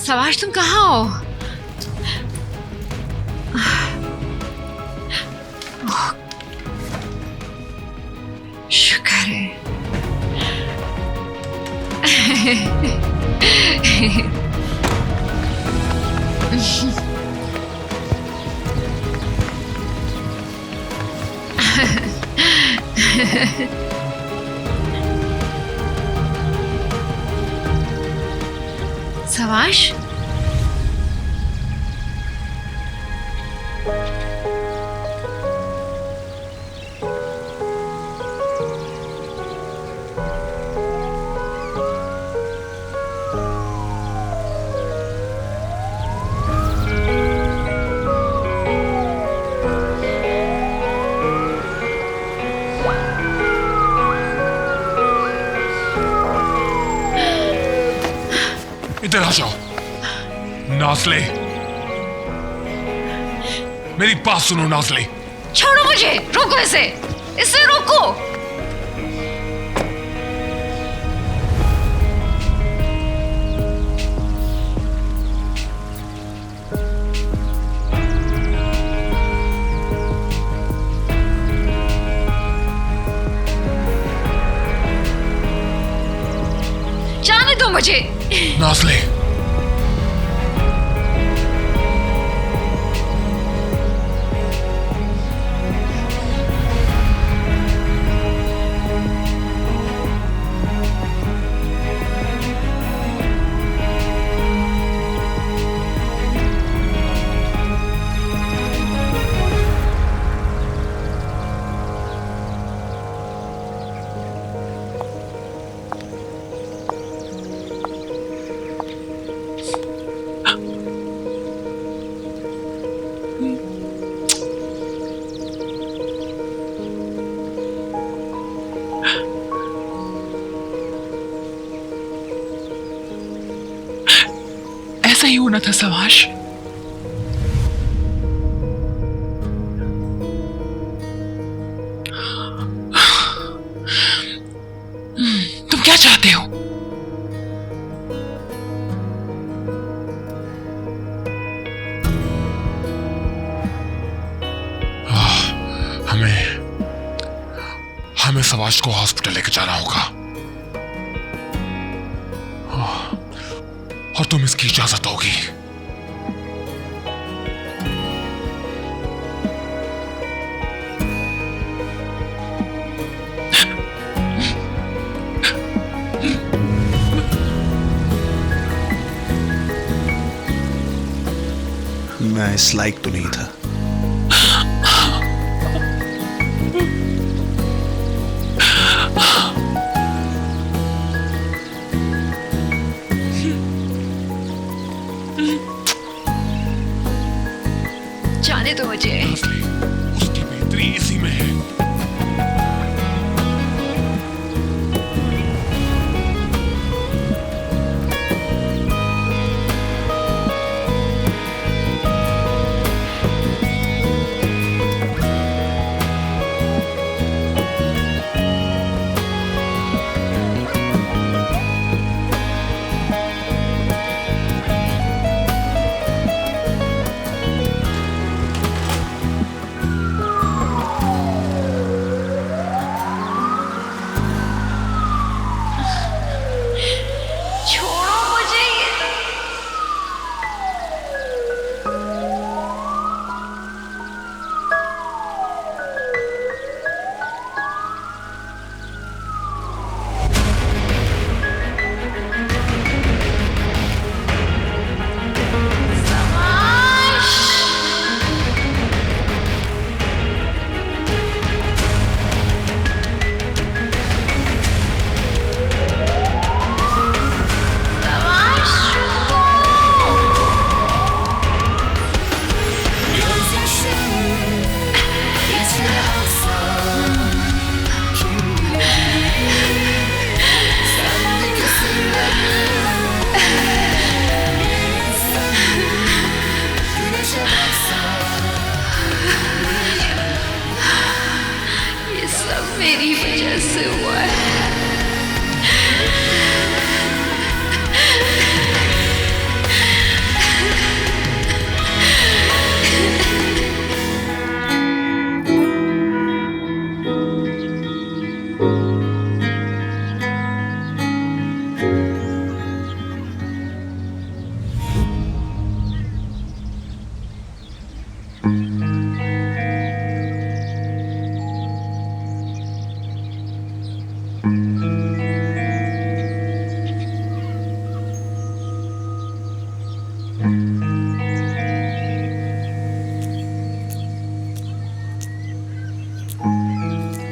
सवाश तुम कहाँ हो? शुक्र है। सवाश, इधर आ जाओ। नाज़ले, मेरी बात सुनो नाज़ले। छोड़ो मुझे, रोको इसे, इसे रोको। जाने दो मुझे। नाज़ले, ऐसा ही होना था सवाश। तुम क्या चाहते हो? हमें सवाश को हॉस्पिटल लेके जाना होगा और तुम इसकी इजाजत होगी। मैं इस लायक तो नहीं था। जाने दो मुझे। उसकी बेहतरी इसी में है। मेरी वजह से हुआ है।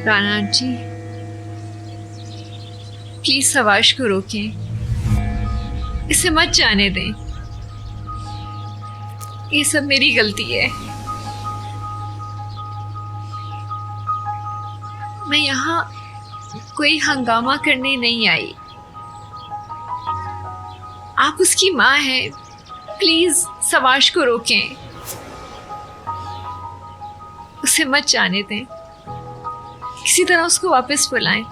राणा आंटी, प्लीज सवाश को रोकें, इसे मत जाने दें। ये सब मेरी गलती है। मैं यहाँ कोई हंगामा करने नहीं आई। आप उसकी माँ हैं, प्लीज सवाश को रोकें, उसे मत जाने दें। किसी तरह उसको वापस बुलाएं।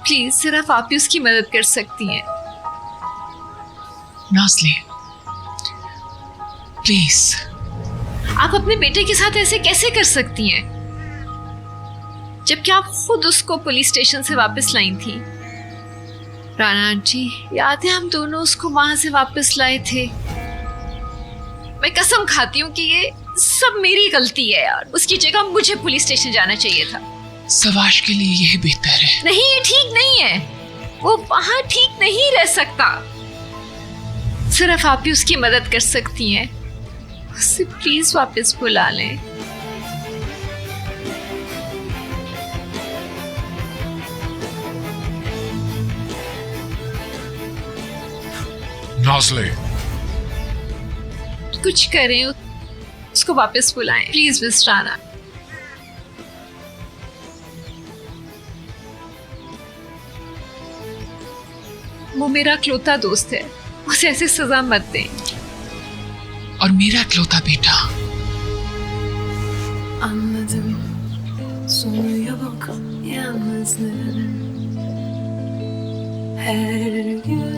प्लीज सिर्फ आप ही उसकी मदद कर सकती हैं। नाज़ली, प्लीज। आप अपने बेटे के साथ ऐसे कैसे कर सकती हैं, जबकि आप खुद उसको पुलिस स्टेशन से वापस लाई थी। राणा आंटी, याद है हम दोनों उसको वहां से वापस लाए थे। मैं कसम खाती हूँ कि ये सब मेरी गलती है यार। उसकी जगह मुझे पुलिस स्टेशन जाना चाहिए था। सवाश के लिए यही बेहतर है। नहीं, ये ठीक नहीं है। वो वहां ठीक नहीं रह सकता। सिर्फ आप ही उसकी मदद कर सकती हैं। उसे प्लीज वापस बुला लें। नाज़ली, कुछ करें, उसको वापस बुलाएं प्लीज मिस राणा। वो मेरा इकलौता दोस्त है, उसे ऐसे सजा मत दें। और मेरा इकलौता बेटा। Anladım sonu yok yalnızlığın. Her gün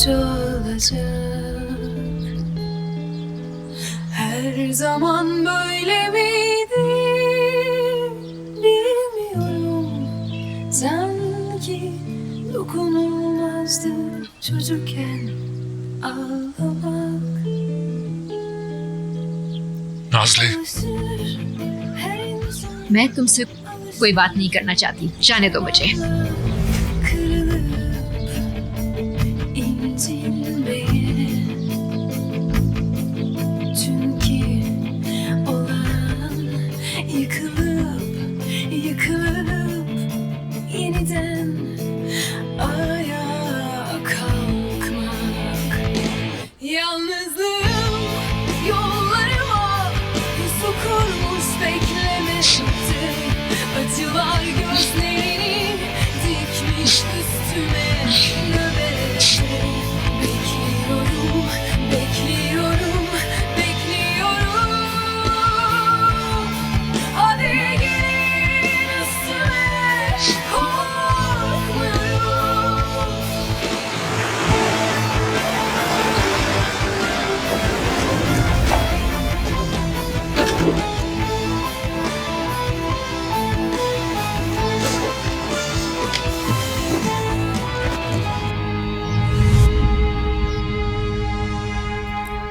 çoğalacak. Her zaman böyle miydi bilmiyorum. Sanki dokunulmazdı çocukken ağlamak. Nazli, मैं तुमसे कोई बात नहीं करना चाहती, जाने दो मुझे। Yalnızlığım yollarıma su kurmuş beklemekte. Acılar gözlerini dikmiş üstüme nöbette. Bekliyorum, bekliyorum, bekliyorum. Hadi gelin üstüme, korkmuyorum.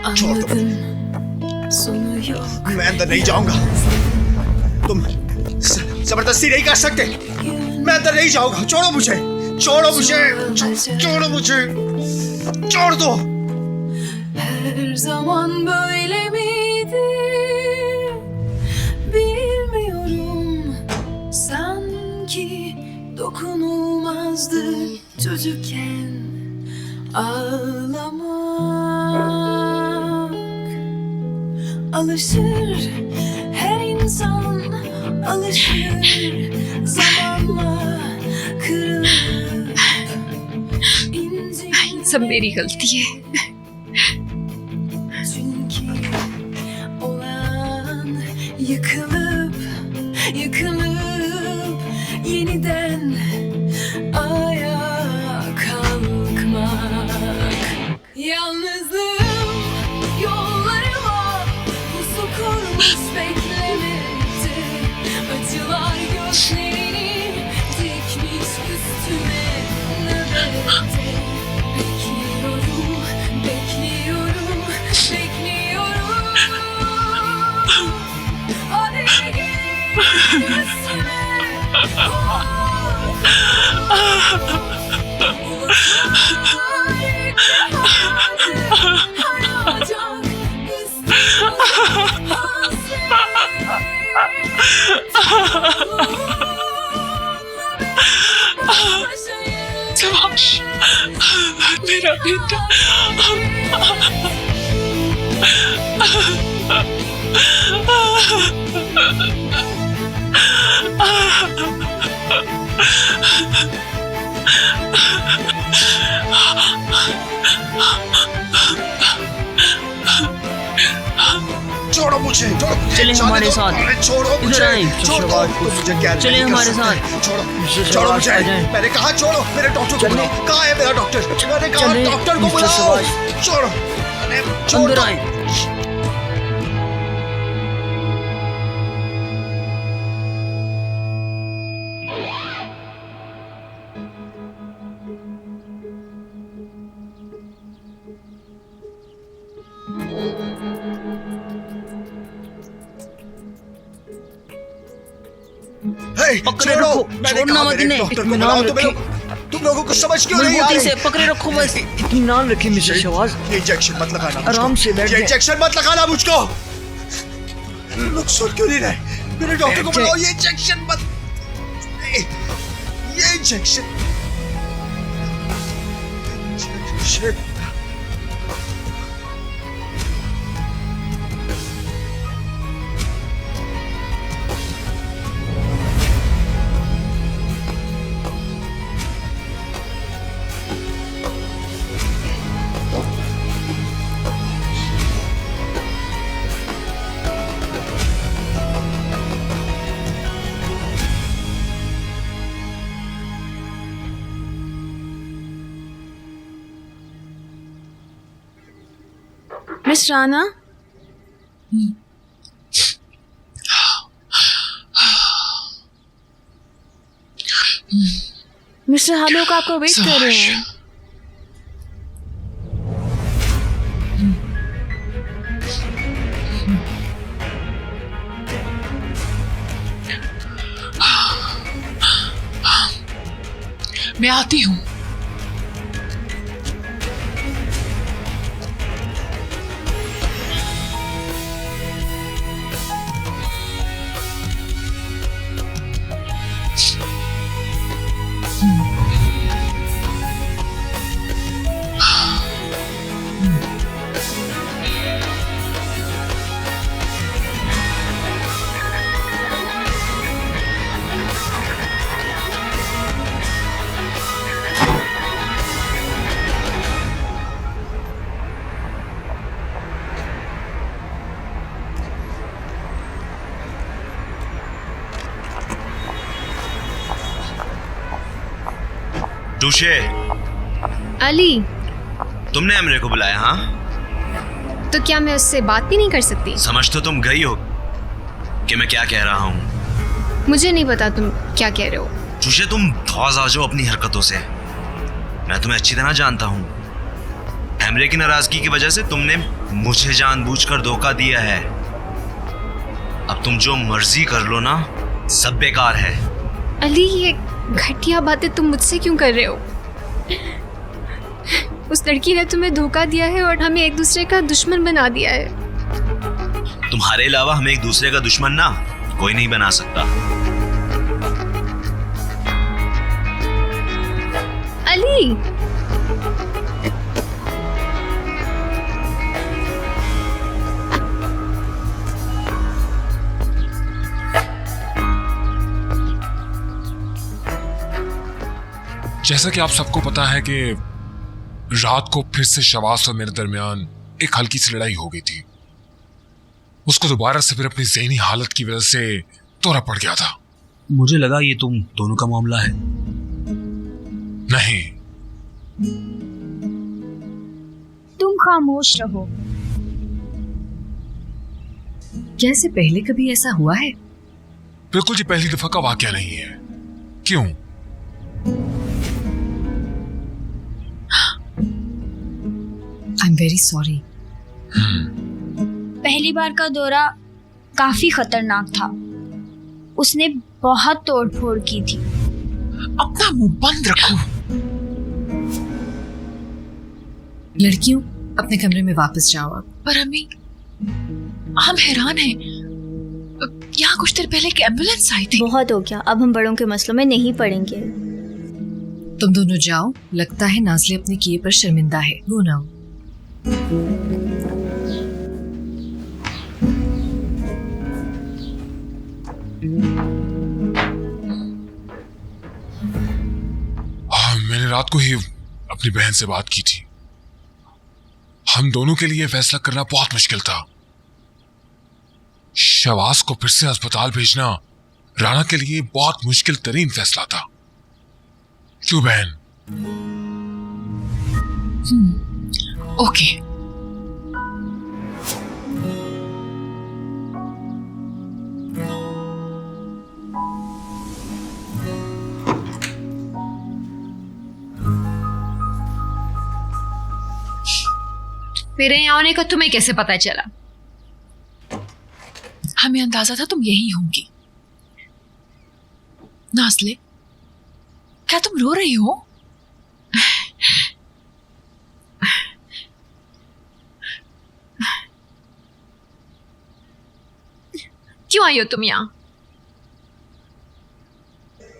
Anladım sonu yok. मैं अंदर नहीं जाऊंगा। तुम जबरदस्ती नहीं कर सकते। मैं अंदर नहीं जाऊंगा। छोड़ो मुझे, छोड़ो मुझे, छोड़ो मुझे, छोड़ दो। Her zaman böyle miydi bilmiyorum. Sanki dokunulmazdı çocukken ağlamak. Alışır her insan, alışır zamanla kırılıp incinir. सब मेरी गलती है। Çünkü olan yıkılıp yıkılıp yeniden ayağa kalkmak. Yalnızlığım yollarıma pusu kurmuş beklemekte. Acılar gözlerini dikmiş üstüme nöbette. Bekliyorum, bekliyorum, bekliyorum. Hadi gelin üstüme, korkmuyorum. सवाश, मेरा बेटा। छोड़ो मुझे, छोड़ो मुझे, चलिए जाने हमारे दो। साथ। अरे छोड़ो इधर मुझे, आएं, छोड़ दो। शहबाज, तुम मुझे कैद चलिए नहीं कर हमारे सकते। साथ। छोड़ो, शहबाज, छोड़ो मुझे। आ जाएं। मैंने कहा छोड़ो, मेरे डॉक्टर को चलिए। बुलाओ। कहाँ है मेरा डॉक्टर? मैंने कहा चलिए, डॉक्टर को मिस्टर बुलाओ। शहबाज। छोड़ो, अरे छोड़ अंदर दो। आए। हे, पकड़े छोड़ो। रखो, मैंने छोड़ना कहा मत मेरे इन्हें, डॉक्टर को इत्मीनान बुलाओ। रखें। तुम लोगों को समझ क्यों नहीं आ मजबूती रही? से पकड़े रखो बस। इत्मीनान रखिए मिस्टर शहबाज। ये इंजेक्शन मत लगाना मुझको। आराम से बैठ ये जाएं। इंजेक्शन मत लगाना मुझको। लोग सुन क्यों नहीं रहे? मेरे डॉक्टर को बैठ जाएं। बुलाओ। ये इंजेक्शन मत, ये इंजेक्शन। मिस राना, मिस्टर हालोक आपको वेट कर रहे हैं। मैं आती हूँ। दूशे, अली, तुमने अमरे को बुलाया? हाँ, तो क्या मैं उससे बात भी नहीं कर सकती? समझ तो तुम गई हो कि मैं क्या कह रहा हूँ। मुझे नहीं पता तुम क्या कह रहे हो। दूशे, तुम धौस आ जाओ अपनी हरकतों से। मैं तुम्हें अच्छी तरह जानता हूँ। अमरे की नाराजगी की वजह से तुमने मुझे जानबूझकर धोखा दिया है। अब तुम जो मर्जी कर लो ना, सब बेकार है। अली, ये घटिया बातें तुम मुझसे क्यों कर रहे हो? उस लड़की ने तुम्हें धोखा दिया है और हमें एक दूसरे का दुश्मन बना दिया है। तुम्हारे अलावा हमें एक दूसरे का दुश्मन ना कोई नहीं बना सकता। अली, जैसा कि आप सबको पता है कि रात को फिर से शहबाज और मेरे दरमियान एक हल्की सी लड़ाई हो गई थी। उसको दोबारा से फिर अपनी ज़हनी हालत की वजह से दौरा पड़ गया था। मुझे लगा ये तुम दोनों का मामला है। नहीं, तुम खामोश रहो। क्या इससे पहले कभी ऐसा हुआ है? बिल्कुल जी पहली दफा का वाकया नहीं है। क्यों? I am very sorry. पहली बार का दौरा काफी खतरनाक था। उसने बहुत तोड़फोड़ की थी। अपना मुंह बंद रखो। लड़कियों, अपने कमरे में वापस जाओ अब। पर अम्मी, हम हैरान हैं। यहाँ कुछ देर पहले एक एम्बुलेंस आई थी। बहुत हो गया, अब हम बड़ों के मसलों में नहीं पड़ेंगे। तुम दोनों जाओ, लगता है नाज़ले अपने किए पर शर्मिंदा है। वो ना मैंने रात को ही अपनी बहन से बात की थी। हम दोनों के लिए फैसला करना बहुत मुश्किल था। शवास को फिर से अस्पताल भेजना राणा के लिए बहुत मुश्किल तरीन फैसला था। क्यों बहन? ओके। मेरे यहाँ आने का तुम्हें कैसे पता चला? हमें अंदाजा था तुम यही होंगी। नाज़ले, क्या तुम रो रही हो? क्यों आई हो तुम यहाँ?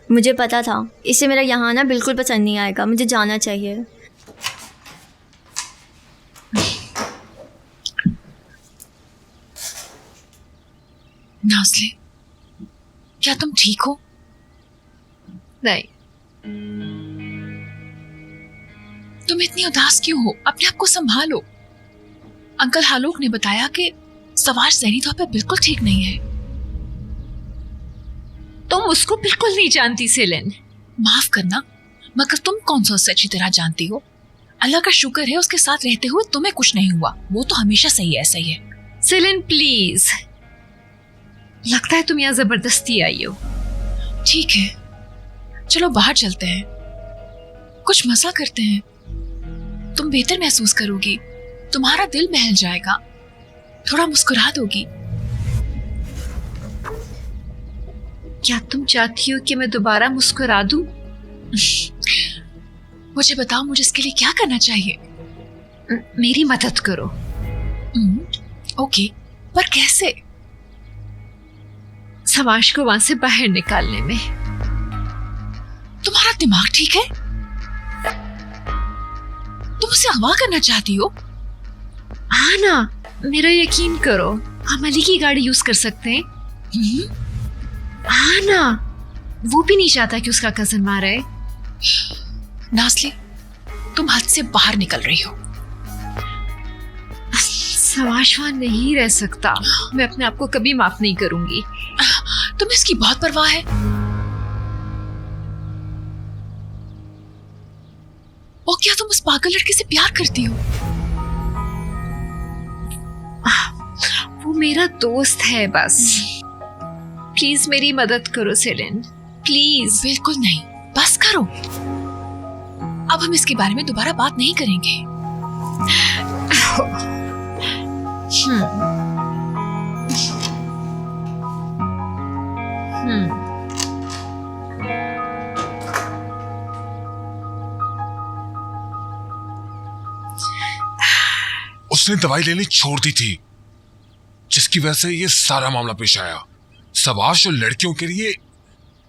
मुझे पता था इसे मेरा यहाँ आना बिल्कुल पसंद नहीं आएगा। मुझे जाना चाहिए। नाज़ले, क्या तुम ठीक हो? नहीं। तुम इतनी उदास क्यों हो? अपने आप को संभालो। अंकल हालूक ने बताया कि सवार ज़हनी तौर पर बिल्कुल ठीक नहीं है। तुम उसको बिल्कुल नहीं जानती सेलिन। माफ करना, मगर तुम कौन सा उससे अच्छी तरह जानती हो? अल्लाह का शुक्र है उसके साथ रहते हुए तुम्हें कुछ नहीं हुआ। वो तो हमेशा सही ऐसा ही है। सेलिन प्लीज, लगता है तुम यहाँ जबरदस्ती आई हो। ठीक है, चलो बाहर चलते हैं, कुछ मजा करते हैं। तुम बेहतर महसूस करोगी, तुम्हारा दिल बहल जाएगा, थोड़ा मुस्कुरा दोगी। क्या तुम चाहती हो कि मैं दोबारा मुस्कुरा दूं? मुझे बताओ, मुझे इसके लिए क्या करना चाहिए? मेरी मदद करो। ओके, पर कैसे? समाज को वहां से बाहर निकालने में। तुम्हारा दिमाग ठीक है? तुम उसे अगवा करना चाहती हो? हाँ ना, मेरा यकीन करो, हम अली की गाड़ी यूज कर सकते हैं। हाँ ना, वो भी नहीं चाहता कि उसका कजन मारा है। नाज़ले, तुम हद से बाहर निकल रही हो। समाज वहां नहीं रह सकता। मैं अपने आप को कभी माफ नहीं करूंगी। तुम्हें इसकी बहुत परवाह है? और क्या तुम उस पागल लड़के से प्यार करती हो? वो मेरा दोस्त है बस। प्लीज मेरी मदद करो सेलिन, प्लीज। बिल्कुल नहीं, बस करो। अब हम इसके बारे में दोबारा बात नहीं करेंगे। उसने दवाई लेनी छोड़ दी थी, जिसकी वजह से ये सारा मामला पेश आया। सवाश और लड़कियों के लिए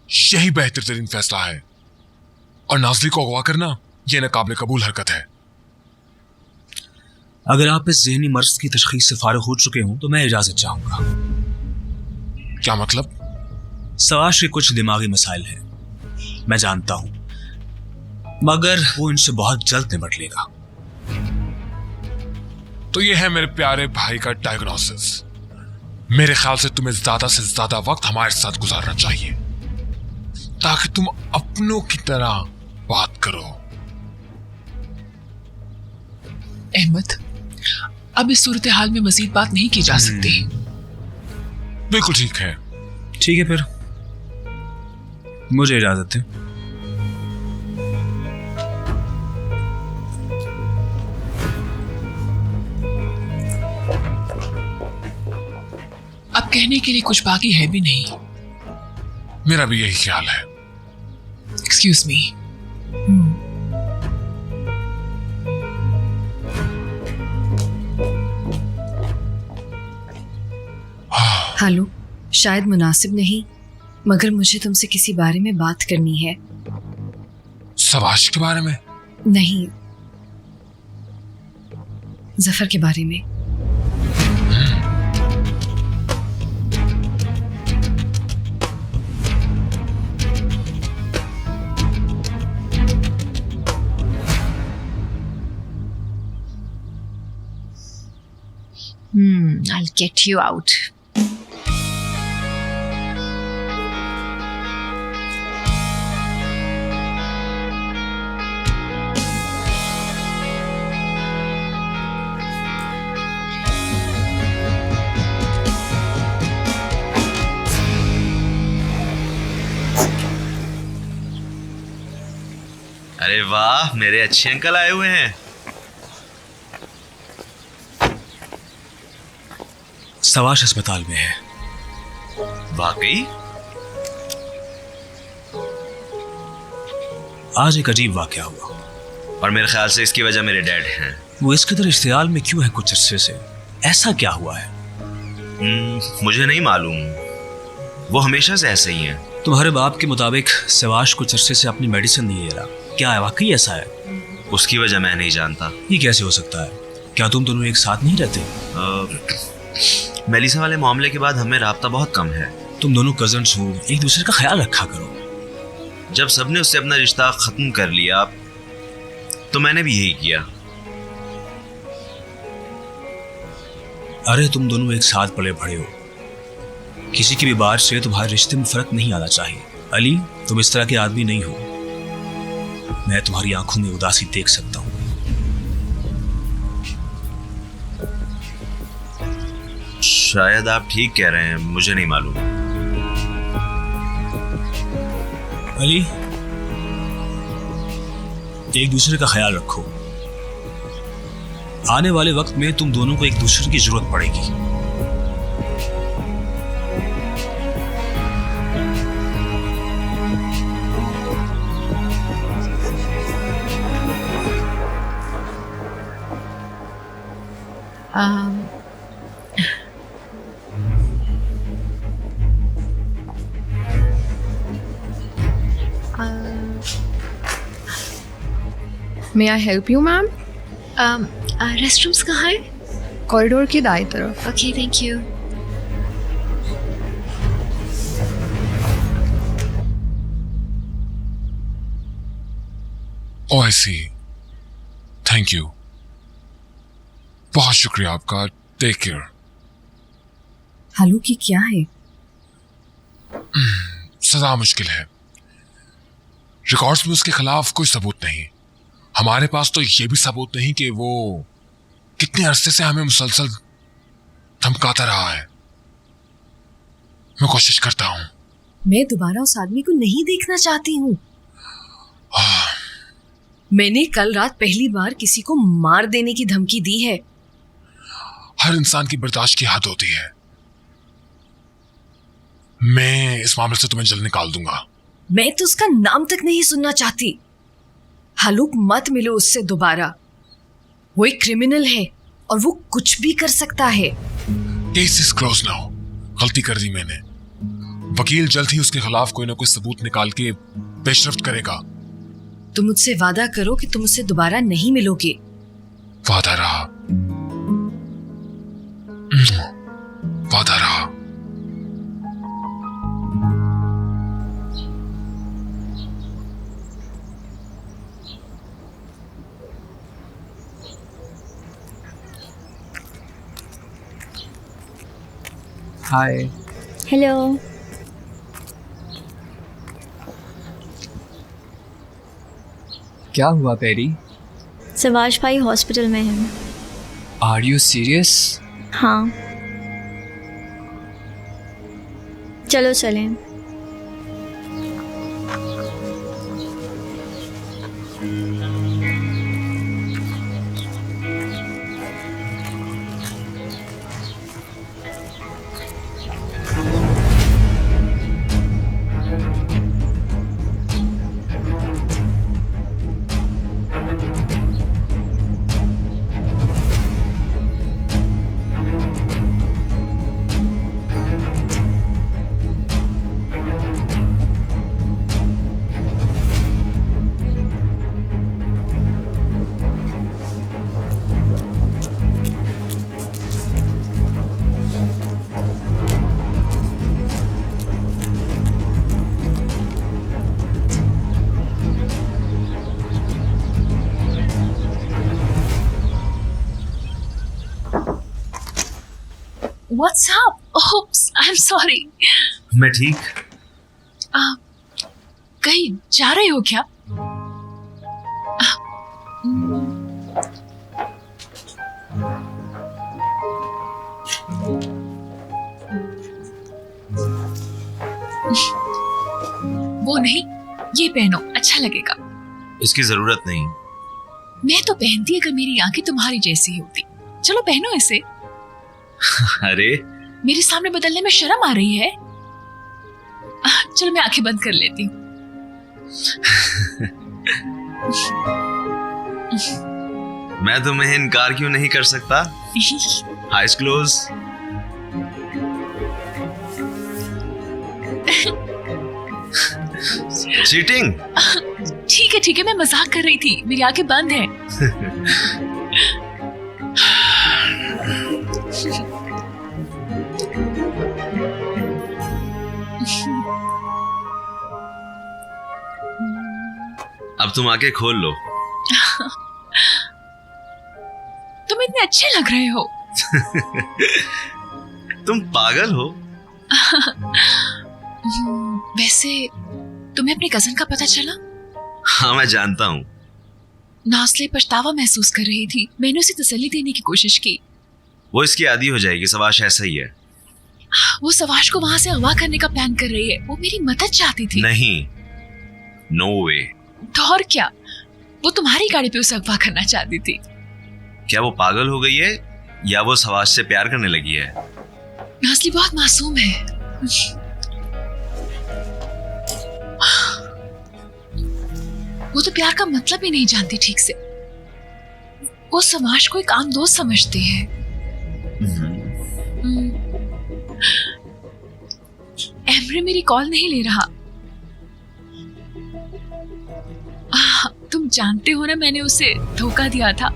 यही बेहतर तरीन फैसला है, और नाज़ली को अगवा करना यह नाकाबिले कबूल हरकत है। अगर आप इस ज़हनी मर्ज की तशख़ीस से फारिग हो चुके हों तो मैं इजाज़त चाहूँगा। क्या मतलब? सवाश के कुछ दिमागी मसाइल हैं, मैं जानता हूँ, मगर वो इनसे बहुत जल्द निपट लेगा। तो ये है मेरे प्यारे भाई का डायग्नोसिस। मेरे ख्याल से तुम्हें ज्यादा से ज्यादा वक्त हमारे साथ गुजारना चाहिए, ताकि तुम अपनों की तरह बात करो। अहमद, अब इस सूरत हाल में मजीद बात नहीं की जा सकती। बिल्कुल ठीक है। ठीक है, फिर मुझे इजाजत है। अब कहने के लिए कुछ बाकी है भी नहीं। मेरा भी यही ख्याल है। Excuse me. हेलो, शायद मुनासिब नहीं, मगर मुझे तुमसे किसी बारे में बात करनी है। सवाश के बारे में? नहीं, जफर के बारे में। I'll get you out. अरे वाह, मेरे अच्छे अंकल आए हुए हैं। सवाश अस्पताल में है। वाकई? आज एक अजीब वाकया हुआ, और मेरे ख्याल से इसकी वजह मेरे डैड हैं। वो इस कदर इश्तियाल में क्यों है कुछ अरसे से? ऐसा क्या हुआ है? मुझे नहीं मालूम, वो हमेशा से ऐसे ही हैं। तुम्हारे बाप के मुताबिक सवाश कुछ अरसे से अपनी मेडिसिन नहीं ले रहा, क्या है वाकई ऐसा है? उसकी वजह मैं नहीं जानता। ये कैसे हो सकता है? क्या तुम दोनों एक साथ नहीं रहते? मेलिसा वाले मामले के बाद हमें राब्ता बहुत कम है। तुम दोनों कजन्स हो, एक दूसरे का ख्याल रखा करो। जब सबने उससे अपना रिश्ता खत्म कर लिया तो मैंने भी यही किया। अरे तुम दोनों एक साथ पले बड़े हो, किसी की भी बात से तुम्हारे रिश्ते में फर्क नहीं आना चाहिए। अली, तुम इस तरह के आदमी नहीं हो, मैं तुम्हारी आंखों में उदासी देख सकता हूं। शायद आप ठीक कह रहे हैं, मुझे नहीं मालूम। अली, एक दूसरे का ख्याल रखो, आने वाले वक्त में तुम दोनों को एक दूसरे की जरूरत पड़ेगी। May I help you ma'am? Restrooms कहाँ है? कॉरिडोर की दाएं तरफ। Okay, thank you. Oh I see, thank you, बहुत शुक्रिया आपका। Take care. हालू की क्या है? सजा मुश्किल है, रिकॉर्ड्स में उसके खिलाफ कोई सबूत नहीं। हमारे पास तो ये भी सबूत नहीं कि वो कितने अरसे से हमें मुसलसल धमकाता रहा है। मैं कोशिश करता हूं। मैं दोबारा उस आदमी को नहीं देखना चाहती हूँ। मैंने कल रात पहली बार किसी को मार देने की धमकी दी है। हर इंसान की बर्दाश्त की हद होती है। मैं इस मामले से तुम्हें जल्द निकाल दूंगा। मैं तो उसका नाम तक नहीं सुनना चाहती। हालूक, मत मिलो उससे दोबारा। वो एक क्रिमिनल है और वो कुछ भी कर सकता है। Case is close now. गलती कर दी मैंने। वकील जल्द ही उसके खिलाफ कोई ना कोई सबूत निकाल के पेशरफ्त करेगा। तुम मुझसे वादा करो कि तुम उससे दोबारा नहीं मिलोगे। वादा रहा, वादा रहा। हाय। हेलो। क्या हुआ पेरी? सवाश भाई हॉस्पिटल में है। Are you serious? हाँ, चलो चलें। What's up? Oops, I'm sorry. मैं ठीक। कहीं जा रहे हो क्या? वो नहीं, ये पहनो, अच्छा लगेगा। इसकी जरूरत नहीं। मैं तो पहनती अगर मेरी आंखें तुम्हारी जैसी होती। चलो पहनो इसे। अरे मेरे सामने बदलने में शर्म आ रही है? चलो मैं आंखें बंद कर लेती हूँ। मैं तुम्हें इनकार क्यों नहीं कर सकता? Eyes close. चीटिंग। ठीक है, मैं मजाक कर रही थी, मेरी आंखें बंद है। अब तुम आंखें खोल लो। तुम इतने अच्छे लग रहे हो। तुम पागल हो। वैसे तुम्हें अपने कजन का पता चला? हाँ मैं जानता हूँ। नास्ले पछतावा महसूस कर रही थी। मैंने उसे तसल्ली देने की कोशिश की। वो इसकी आदी हो जाएगी, सवाश ऐसा ही है। वो सवाश को वहां से अगवा करने का प्लान कर रही है। वो मेरी मदद चाहती थी। नहीं, नो वे। तो और क्या, वो तुम्हारी गाड़ी पे उसे अगवा करना चाहती थी। क्या वो पागल हो गई है या वो सवाश से प्यार करने लगी है? नास्ली बहुत मासूम है। वो तो प्यार का मतलब ही नहीं जानती ठीक से। वो समाज को एक आम दोस्त समझते हैं। एमरे मेरी कॉल नहीं ले रहा। तुम जानते हो ना, मैंने उसे धोखा दिया था।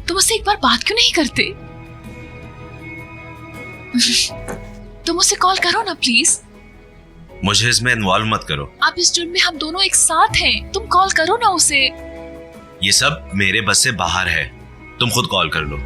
तुम उससे एक बार बात क्यों नहीं करते? तुम उसे कॉल करो ना प्लीज। मुझे इसमें इन्वॉल्व मत करो। आप इस जुर्म में हम दोनों एक साथ हैं। तुम कॉल करो ना उसे। ये सब मेरे बस से बाहर है। तुम खुद कॉल कर लो।